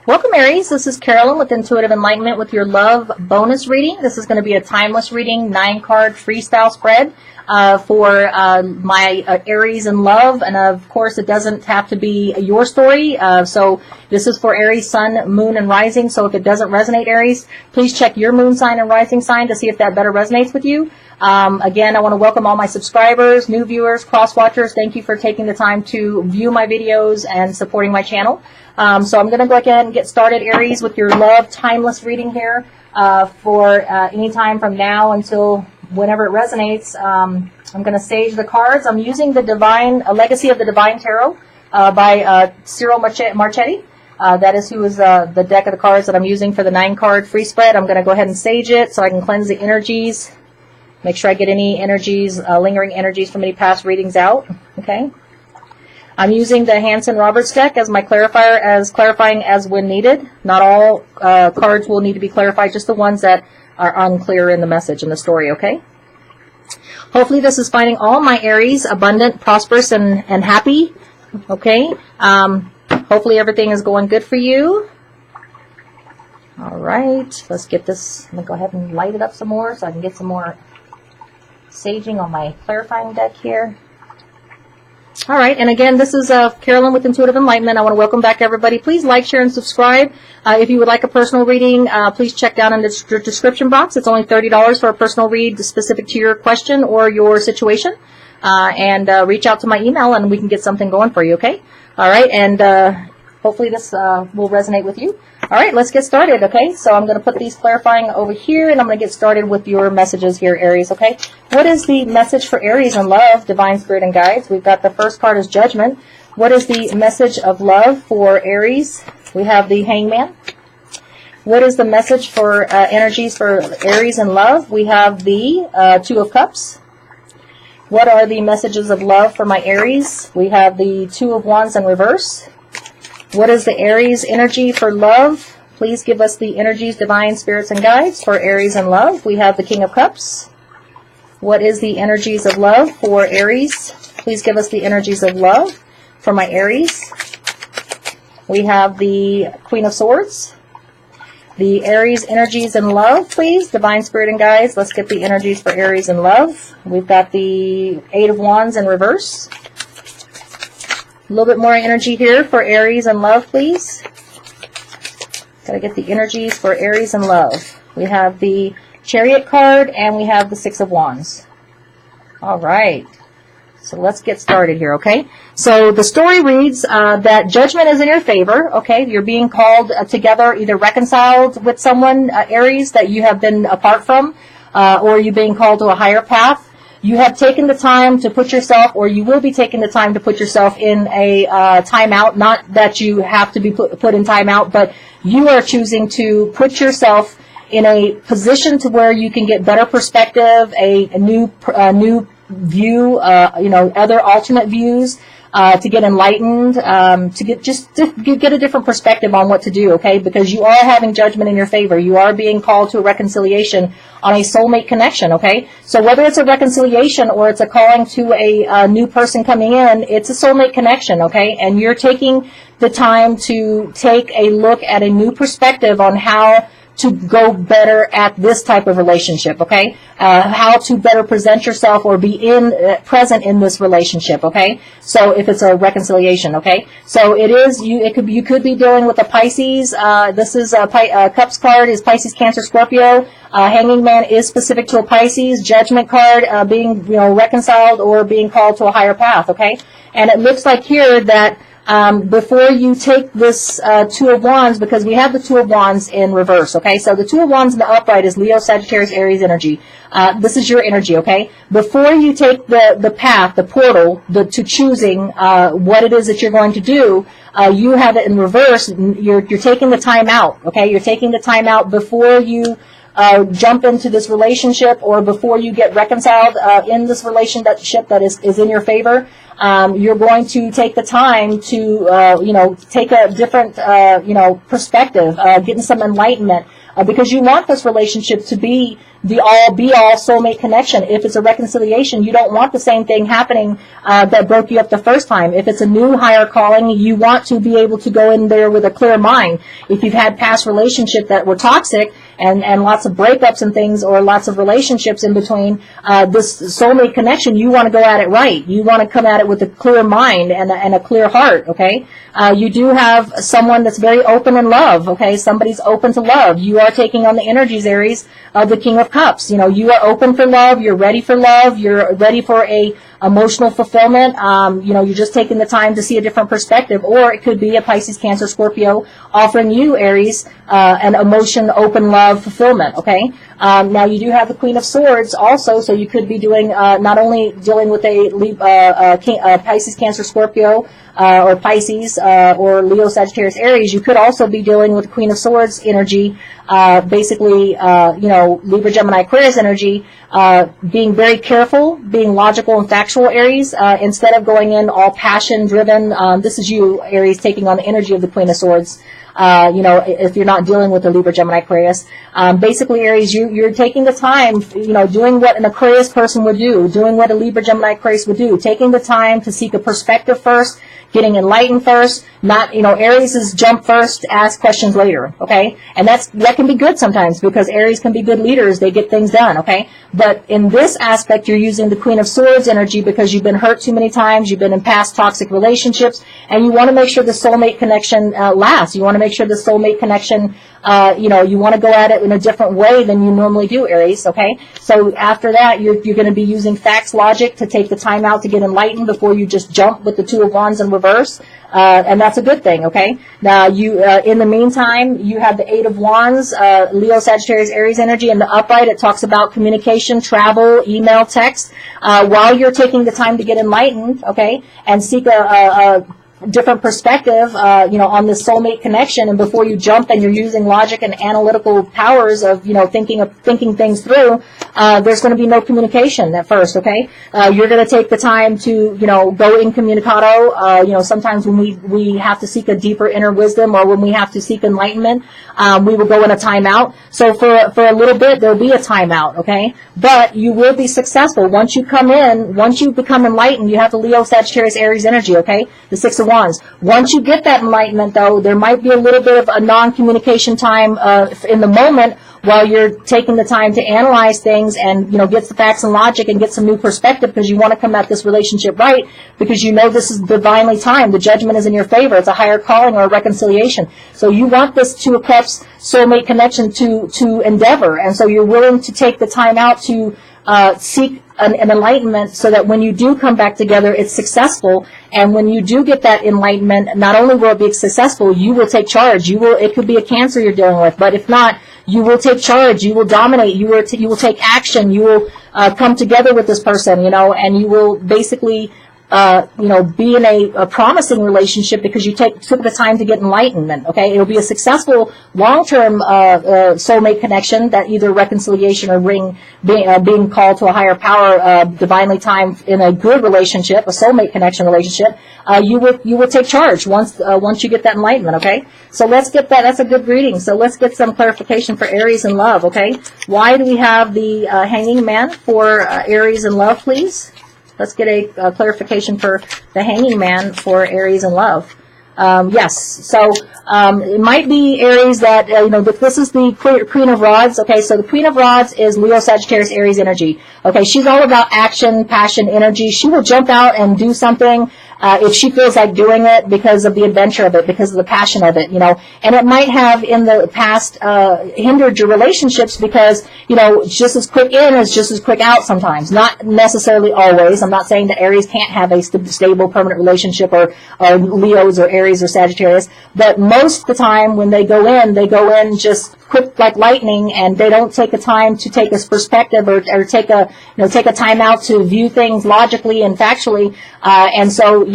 Welcome, Aries. This is Carolyn with Intuitive Enlightenment with your love bonus reading. This is going to be a timeless reading, 9-card freestyle spread for my Aries in love. And of course, it doesn't have to be your story. So this is for Aries, Sun, Moon, and Rising. So if it doesn't resonate, Aries, please check your moon sign and rising sign to see if that better resonates with you. Again, I want to welcome all my subscribers, new viewers, cross-watchers. Thank you for taking the time to view my videos and supporting my channel. So I'm going to go ahead and get started, Aries, with your love timeless reading here for any time from now until whenever it resonates. I'm going to sage the cards. I'm using the Legacy of the Divine Tarot by Cyril Marchetti. That is who is the deck of the cards that I'm using for the 9-card free spread. I'm going to go ahead and sage it so I can cleanse the energies. Make sure I get any energies, lingering energies from any past readings out. Okay. I'm using the Hanson-Roberts deck as my clarifier, clarifying as when needed. Not all cards will need to be clarified, just the ones that are unclear in the message, in the story, okay? Hopefully this is finding all my Aries abundant, prosperous, and happy, okay? Hopefully everything is going good for you. All right, let's get this. I'm going to go ahead and light it up some more so I can get some more saging on my clarifying deck here. All right, and again, this is Carolyn with Intuitive Enlightenment. I want to welcome back everybody. Please like, share, and subscribe. If you would like a personal reading, please check down in the description box. It's only $30 for a personal read specific to your question or your situation. And reach out to my email, and we can get something going for you, okay? All right, and hopefully this will resonate with you. All right, let's get started, okay? So I'm going to put these clarifying over here, and I'm going to get started with your messages here, Aries, okay? What is the message for Aries in love, Divine Spirit and Guides? We've got the first card is Judgment. What is the message of love for Aries? We have the Hangman. What is the message for energies for Aries in love? We have the Two of Cups. What are the messages of love for my Aries? We have the Two of Wands in reverse. What is the Aries energy for love? Please give us the energies, divine spirits, and guides for Aries in love. We have the King of Cups. What is the energies of love for Aries? Please give us the energies of love for my Aries. We have the Queen of Swords. The Aries energies in love, please. Divine Spirit and Guides. Let's get the energies for Aries in love. We've got the Eight of Wands in reverse. A little bit more energy here for Aries and love, please. Got to get the energies for Aries and love. We have the Chariot card, and we have the Six of Wands. All right. So let's get started here, okay? So the story reads that judgment is in your favor, okay? You're being called together, either reconciled with someone, Aries, that you have been apart from, or you're being called to a higher path. You have taken the time to put yourself, or you will be taking the time to put yourself in a timeout. Not that you have to be put in timeout, but you are choosing to put yourself in a position to where you can get better perspective, a new view, other alternate views, to get enlightened, to get a different perspective on what to do, okay? Because you are having judgment in your favor. You are being called to a reconciliation on a soulmate connection, okay? So whether it's a reconciliation or it's a calling to a new person coming in, it's a soulmate connection, okay? And you're taking the time to take a look at a new perspective on how to go better at this type of relationship, okay? How to better present yourself or be present in this relationship, okay? So if it's a reconciliation, okay? So it is, you could be dealing with a Pisces. This is a Cups card is Pisces, Cancer, Scorpio. Hanging Man is specific to a Pisces. Judgment card being reconciled or being called to a higher path, okay? And it looks like here that before you take this Two of Wands, because we have the Two of Wands in reverse, okay? So the Two of Wands in the upright is Leo, Sagittarius, Aries energy. This is your energy, okay? Before you take the path, the portal, to choosing what it is that you're going to do, you have it in reverse. You're taking the time out, okay? You're taking the time out before you jump into this relationship, or before you get reconciled in this relationship that is in your favor. You're going to take the time to take a different perspective, getting some enlightenment, because you want this relationship to be the all-be-all soulmate connection. If it's a reconciliation, you don't want the same thing happening that broke you up the first time. If it's a new higher calling, you want to be able to go in there with a clear mind. If you've had past relationships that were toxic and lots of breakups and things, or lots of relationships in between, this soulmate connection, you want to go at it right. You want to come at it with a clear mind and a clear heart, okay? You do have someone that's very open in love, okay? Somebody's open to love. You are taking on the energies, Aries, of the King of Cups. You know, you are open for love. You're ready for love. You're ready for a emotional fulfillment. You know, you're just taking the time to see a different perspective. Or it could be a Pisces, Cancer, Scorpio offering you, Aries, an emotion, open love fulfillment, okay? Now, you do have the Queen of Swords also, so you could be doing, not only dealing with a Pisces, Cancer, Scorpio, or Pisces, or Leo, Sagittarius, Aries. You could also be dealing with Queen of Swords energy, basically, you know, Libra, Gemini, Aquarius energy, being very careful, being logical and factual, Aries, instead of going in all passion driven. This is you, Aries, taking on the energy of the Queen of Swords. You know, if you're not dealing with a Libra, Gemini, Aquarius. Basically, Aries, you're taking the time, you know, doing what an Aquarius person would do, doing what a Libra, Gemini, Aquarius would do, taking the time to seek a perspective first, getting enlightened first, not, you know, Aries is jump first, ask questions later, okay? And that can be good sometimes, because Aries can be good leaders, they get things done, okay? But in this aspect, you're using the Queen of Swords energy because you've been hurt too many times, you've been in past toxic relationships, and you want to make sure the soulmate connection lasts. You want to make sure the soulmate connection, you know, you want to go at it in a different way than you normally do, Aries, okay? So after that, you're going to be using facts, logic to take the time out to get enlightened before you just jump with the Two of Wands in reverse. And that's a good thing, okay? Now, you, in the meantime, you have the Eight of Wands, Leo, Sagittarius, Aries energy. In the upright, it talks about communication, travel, email, text. While you're taking the time to get enlightened, okay, and seek a different perspective, you know, on this soulmate connection, and before you jump and you're using logic and analytical powers of, you know, thinking things through, there's going to be no communication at first, okay? You're going to take the time to, you know, go incommunicado. You know, sometimes when we have to seek a deeper inner wisdom, or when we have to seek enlightenment, we will go in a timeout. So for a little bit, there'll be a timeout, okay? But you will be successful. Once you come in, once you become enlightened, you have the Leo, Sagittarius, Aries energy, okay? The Six of Wands. Once you get that enlightenment, though, there might be a little bit of a non-communication time in the moment, while you're taking the time to analyze things and, you know, get the facts and logic and get some new perspective, because you want to come at this relationship right, because you know this is divinely timed. The judgment is in your favor. It's a higher calling or a reconciliation. So you want this Two of Cups soulmate connection to endeavor, and so you're willing to take the time out to seek an enlightenment, so that when you do come back together, it's successful. And when you do get that enlightenment, not only will it be successful, you will take charge. It could be a Cancer you're dealing with, but if not, you will take charge. You will dominate. You will take action. You will come together with this person, you know, and you will basically, you know, be in a promising relationship because you took the time to get enlightenment, okay? It'll be a successful long-term soulmate connection, that either reconciliation or being called to a higher power, divinely timed in a good relationship, a soulmate connection relationship. You will take charge once you get that enlightenment, okay? So let's get that. That's a good reading. So let's get some clarification for Aries in love, okay? Why do we have the Hanging Man for Aries in love, please? Let's get a clarification for the Hanging Man for Aries in love. Yes, so it might be Aries that, you know, this is the Queen of Rods. Okay, so the Queen of Rods is Leo, Sagittarius, Aries energy. Okay, she's all about action, passion, energy. She will jump out and do something if she feels like doing it, because of the adventure of it, because of the passion of it, you know. And it might have in the past hindered your relationships, because, you know, just as quick in is just as quick out sometimes. Not necessarily always. I'm not saying that Aries can't have a stable, permanent relationship, or Leos or Aries or Sagittarius, but most of the time when they go in just quick like lightning, and they don't take the time to take a perspective, or take a time out to view things logically and factually. And so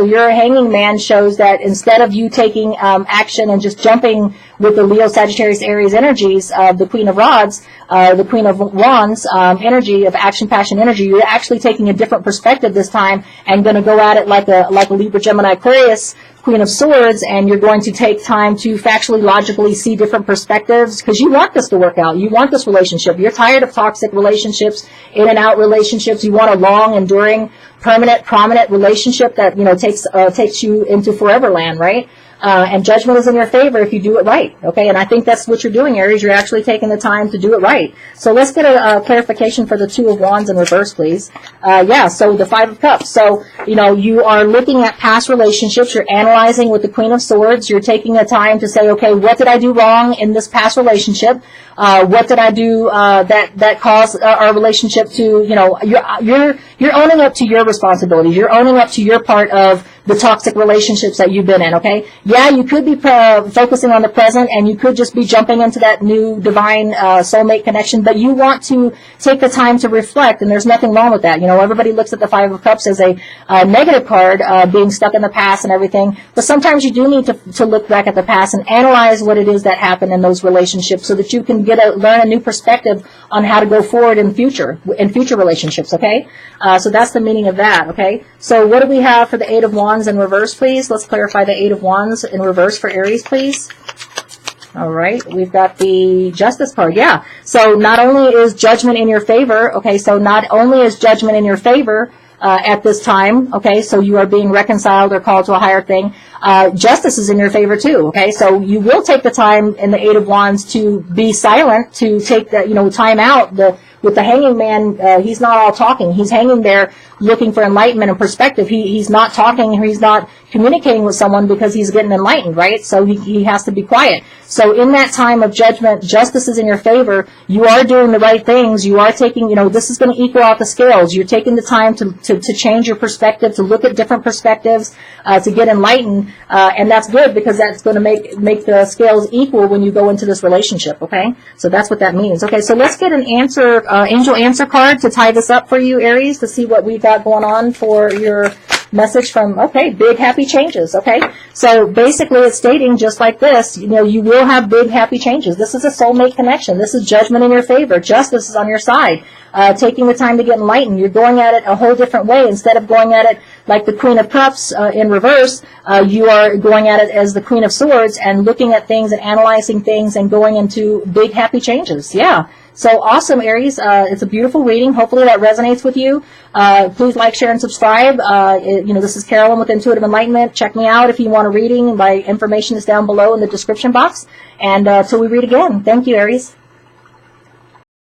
your Hanging Man shows that instead of you taking action and just jumping with the Leo, Sagittarius, Aries energies of the Queen of Rods, the Queen of Wands energy of action, passion, energy. You're actually taking a different perspective this time and going to go at it like a Libra, Gemini, Aquarius, Queen of Swords, and you're going to take time to factually, logically see different perspectives because you want this to work out. You want this relationship. You're tired of toxic relationships, in and out relationships. You want a long, enduring, permanent, prominent relationship that, you know, takes you into forever land, right? And judgment is in your favor if you do it right, okay? And I think that's what you're doing, Aries. You're actually taking the time to do it right. So let's get a clarification for the Two of Wands in reverse, please. Yeah, so the Five of Cups. So, you know, you are looking at past relationships. You're analyzing with the Queen of Swords. You're taking the time to say, okay, what did I do wrong in this past relationship? What did I do that caused our relationship to, you know, you're owning up to your responsibilities. You're owning up to your part of the toxic relationships that you've been in, okay? Yeah, you could be focusing on the present, and you could just be jumping into that new divine soulmate connection, but you want to take the time to reflect, and there's nothing wrong with that. You know, everybody looks at the Five of Cups as a negative card, being stuck in the past and everything, but sometimes you do need to look back at the past and analyze what it is that happened in those relationships so that you can learn a new perspective on how to go forward in future relationships, okay? So that's the meaning of that, okay? So what do we have for the Eight of Wands in reverse, please? Let's clarify the Eight of Wands in reverse for Aries, please. All right, we've got the Justice card. Yeah, so not only is judgment in your favor, okay, so not only is judgment in your favor at this time, okay, so you are being reconciled or called to a higher thing, justice is in your favor too, okay, so you will take the time in the Eight of Wands to be silent, to take the, you know, time out. With the Hanging Man, he's not all talking. He's hanging there looking for enlightenment and perspective. He's not talking, he's not communicating with someone because he's getting enlightened, right? So he has to be quiet. So in that time of judgment, justice is in your favor. You are doing the right things. You are taking, you know, this is going to equal out the scales. You're taking the time to change your perspective, to look at different perspectives, to get enlightened, and that's good because that's going to make the scales equal when you go into this relationship, okay? So that's what that means. Okay, so let's get an answer, angel answer card to tie this up for you, Aries, to see what we've got going on for your message from, okay, big happy changes, okay? So basically it's stating just like this, you know, you will have big happy changes. This is a soulmate connection. This is judgment in your favor. Justice is on your side. Taking the time to get enlightened. You're going at it a whole different way. Instead of going at it like the Queen of Cups in reverse, you are going at it as the Queen of Swords and looking at things and analyzing things and going into big happy changes. Yeah. So awesome, Aries. It's a beautiful reading. Hopefully that resonates with you. Please like, share, and subscribe. You know, this is Carolyn with Intuitive Enlightenment. Check me out if you want a reading. My information is down below in the description box. And till we read again. Thank you, Aries.